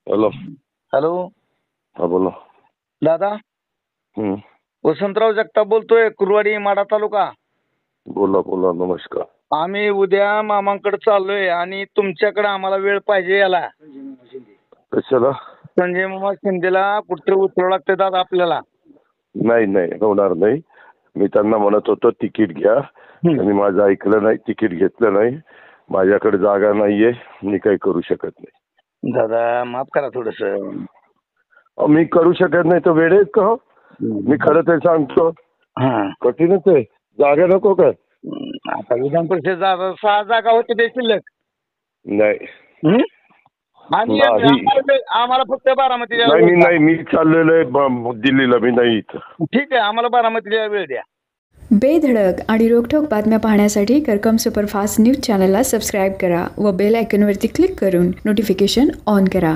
Hello. Hello हा बोला. दादा, वसंतराव जगताप बोलतोय, कुरवाडी, माढा तालुका. बोला बोला. नमस्कार. आम्ही उद्या मामांकडे चाललोय आणि तुमच्याकडे आम्हाला वेळ पाहिजे. याला कशाला? संजय मामा शिंदेला कुठे उचलावं लागतं दादा आपल्याला. नाही नाही, होणार नाही. मी त्यांना म्हणत होतो तिकीट घ्या, त्यांनी माझं ऐकलं नाही, तिकीट घेतलं नाही. माझ्याकडे जागा नाहीये, मी काही करू शकत नाही. दादा माफ करा थोडस. मी करू शकत नाही तर वेळ का हो? मी खरं ते सांगतो. कठीणच आहे. जागा नको काय? आता विधान परिषद 6 जागा होते ते शिल्लक. नाही आणि नाही. आम्हाला फक्त बारामतीला नाही मी नाही, मी चाललेलो आहे दिल्लीला, मी नाही इथं. ठीक आहे, आम्हाला बारामतीला वेळ द्या. बेधडक आणि रोखठोक बातम्या पाहण्यासाठी करकम सुपरफास्ट न्यूज चॅनलला सबस्क्राईब करा व बेल आयकॉनवरती क्लिक करून नोटिफिकेशन ऑन करा.